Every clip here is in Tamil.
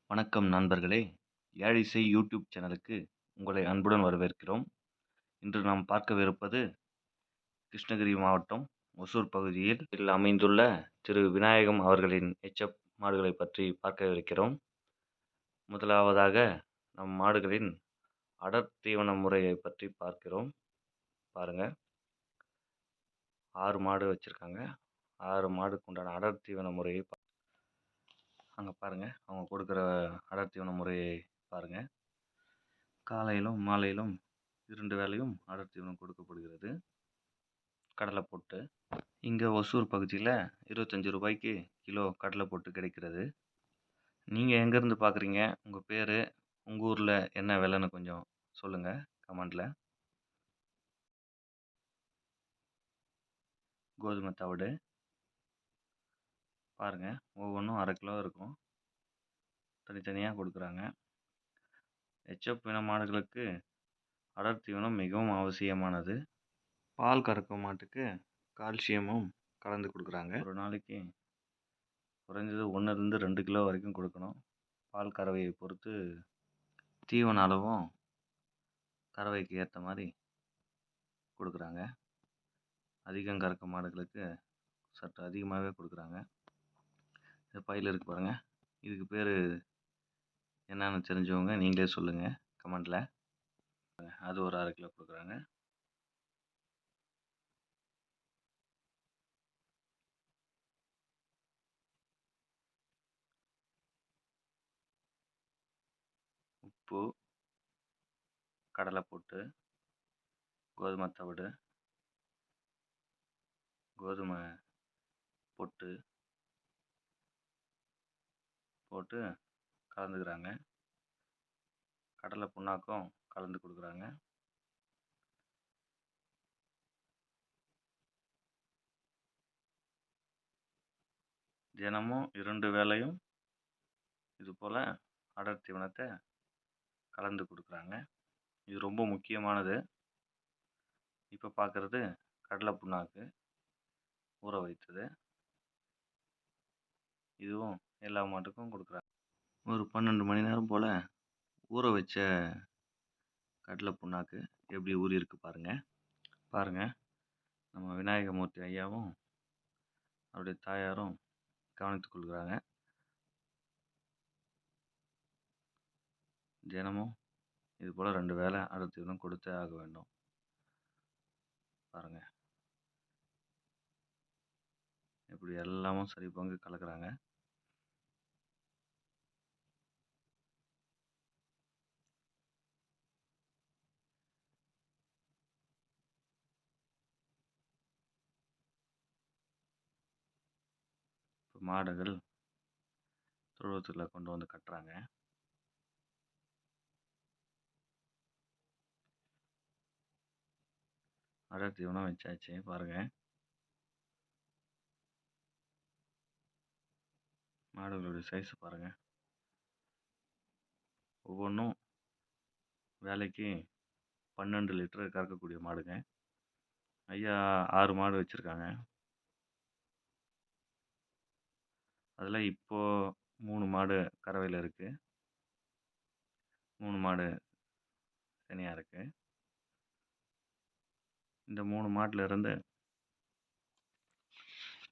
வணக்கம் நண்பர்களே! ஏழிசை யூடியூப் சேனலுக்கு உங்களை அன்புடன் வரவேற்கிறோம். இன்று நாம் பார்க்கவிருப்பது கிருஷ்ணகிரி மாவட்டம் ஒசூர் பகுதியில் அமைந்துள்ள திரு விநாயகம் அவர்களின் எச்.எஃப் மாடுகளைப் பற்றி பார்க்கவிருக்கிறோம். முதலாவதாக நம் மாடுகளின் அடர் தீவன முறையைப் பற்றி பார்க்கிறோம். பாருங்க. 6 மாடு வச்சிருக்காங்க. 6 மாடுக்கு உண்டான அடர் தீவன முறையை அங்க பாருங்க. அவங்க கொடுக்குற அடர் தீவன முறையை பாருங்க. காலையிலும் மாலையிலும் 2 வேளையும் அடர் தீவனம் கொடுக்கப்படுகிறது. கடலை போட்டு. இங்கே ஒசூர் பகுதியில் 25 ரூபாய்க்கு கிலோ கடலை போட்டு கிடைக்கிறது. நீங்கள் எங்கேருந்து பார்க்குறீங்க? உங்கள் பேர், உங்கள் ஊரில் என்ன விலைன்னு கொஞ்சம் சொல்லுங்கள் கமெண்டில். கோதுமை தவிடு பாருங்கள், ஒவ்வொன்றும் 1/2 கிலோ இருக்கும். தனித்தனியாக கொடுக்குறாங்க. எச்.எஃப் இன மாடுகளுக்கு அடர் தீவனம் மிகவும் அவசியமானது. பால் கறக்கும் மாட்டுக்கு கால்சியமும் கலந்து கொடுக்குறாங்க. ஒரு நாளைக்கு குறைஞ்சது 1லேருந்து 2 கிலோ வரைக்கும் கொடுக்கணும். பால் கறவையை பொறுத்து தீவன அளவும் கறவைக்கு ஏற்ற மாதிரி கொடுக்குறாங்க. அதிகம் கறக்கும் மாடுகளுக்கு சற்று அதிகமாகவே கொடுக்குறாங்க. இந்த பையில் இருக்கு பாருங்கள். இதுக்கு பேர் என்னன்னு தெரிஞ்சவங்க நீங்களே சொல்லுங்கள் கமெண்டில். அது ஒரு 1/2 கிலோ கொடுக்குறாங்க. உப்பு, கடலை போட்டு, கோதுமை தவிடு, கோதுமை பொட்டு போட்டு கலந்துக்கிறாங்க. கடலை புண்ணாக்கும் கலந்து கொடுக்குறாங்க. தினமும் 2 வேளையும் இது போல் அடர் தீவனத்தை கலந்து கொடுக்குறாங்க. இது ரொம்ப முக்கியமானது. இப்போ பார்க்குறது கடலை புண்ணாக்கு ஊற வைத்தது. இதுவும் எல்லா மாட்டுக்கும் கொடுக்குறாங்க. ஒரு 12 மணி நேரம் போல் ஊற வச்ச கடலை புண்ணாக்கு எப்படி ஊறியிருக்கு பாருங்கள். நம்ம விநாயகமூர்த்தி ஐயாவும் அவருடைய தாயாரும் கவனித்துக் கொள்கிறாங்க. தினமும் இது போல் 2 வேளை அடர் தீவனம் கொடுத்தே ஆக வேண்டும். பாருங்கள், இப்படி எல்லாமும் சரி பங்கு கலக்கிறாங்க. இப்போ மாடுகள் தொழுவத்தில் கொண்டு வந்து கட்டுறாங்க. அடர் தீவனம் வச்சாச்சு பாருங்கள். மாடுகளுடைய சைஸ் பாருங்கள். ஒவ்வொன்றும் வேலைக்கு 12 லிட்டர் கறக்கக்கூடிய மாடுங்க. ஐயா 6 மாடு வச்சுருக்காங்க. அதில் இப்போது 3 மாடு கறவையில் இருக்குது. 3 மாடு தனியாக இருக்குது. இந்த 3 மாட்டில் இருந்து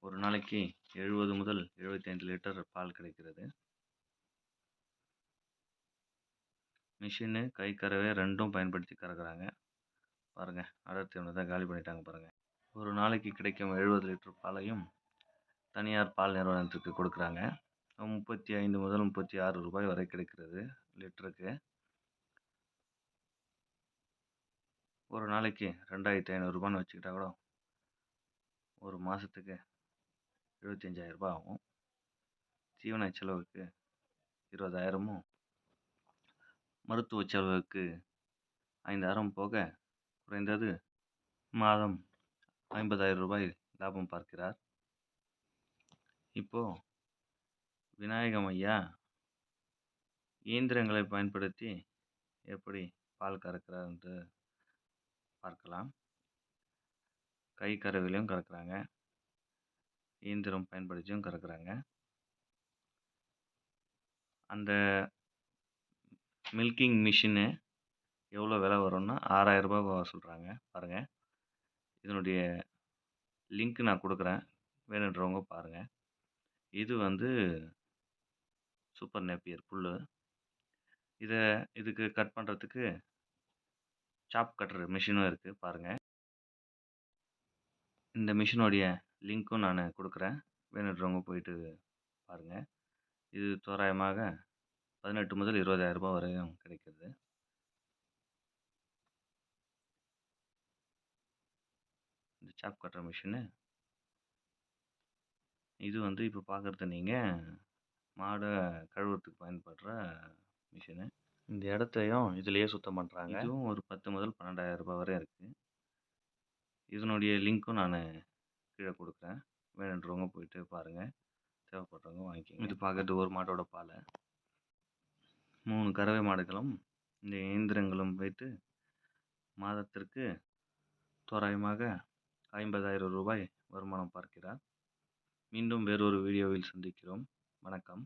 ஒரு நாளைக்கு 70 முதல் 75 லிட்டர் பால் கிடைக்கிறது. மிஷினு, கை கறவை ரெண்டும் பயன்படுத்தி கறக்குறாங்க. பாருங்கள், அடர் தீவனத்தை காலி பண்ணிட்டாங்க பாருங்கள். ஒரு நாளைக்கு கிடைக்கும் 70 லிட்டர் பாலையும் தனியார் பால் நிறுவனத்துக்கு கொடுக்குறாங்க. 35 முதல் 36 ரூபாய் வரை கிடைக்கிறது லிட்டருக்கு. ஒரு நாளைக்கு 2500 ரூபான்னு வச்சுக்கிட்டா கூட ஒரு மாதத்துக்கு 75,000 ரூபாய் ஆகும். தீவன செலவுக்கு 20,000மும், மருத்துவ செலவுக்கு 5,000 போக குறைந்தது மாதம் 50,000 ரூபாய் லாபம் பார்க்கிறார். இப்போது விநாயகம் ஐயா இயந்திரங்களை பயன்படுத்தி எப்படி பால் கறக்கிறார் என்று பார்க்கலாம். கை கறவையிலையும் கறக்குறாங்க, இயந்திரம் பயன்படுத்தியும் கறக்குறாங்க. அந்த மில்கிங் மிஷினு எவ்வளோ விலை வரும்னா ரூ. 6000 சொல்றாங்க. பாருங்க. இதனுடைய லிங்க் நான் குடுக்குறேன். வேணுன்றவங்க பாருங்க. இது வந்து சூப்பர் நேப்பியர் புல்லு. இதுக்கு கட் பண்றதுக்கு சாப் கட்டர் மிஷினும் இருக்கு பாருங்க. இந்த மிஷினுடைய லிங்க்கும் நானு குடுக்குறேன். வேணுன்றவங்க போயிட்டு பாருங்க. இது தோராயமாக 18 முதல் ரூ. 20,000 வரையும் கிடைக்குது. இந்த சாப் கட்டர் மிஷினு. இது வந்து இப்ப பார்க்குறது நீங்க மாட கழுவுறதுக்கு பயன்படுற மிஷினு. இந்த இடத்தையும் இதிலேயே சுத்தம் பண்றாங்க. இதுவும் ஒரு 10 முதல் ரூ. 12,000 வரை இருக்கு. இதனுடைய லிங்க்கும் நானு கீழ குடுக்குறேன். வேணுன்றவங்க போயிட்டு பாருங்க. தேவைப்படுறவங்க வாங்கிக்கங்க. இது பார்க்கறது ஒரு மாட்டோட பால. 3 கறவை மாடுகளும் இந்த இயந்திரங்களும் வைத்து மாதத்திற்கு தோராயமாக ரூ. 50,000 வருமானம் பார்க்கிறார். மீண்டும் வேறொரு வீடியோவில் சந்திக்கிறோம். வணக்கம்.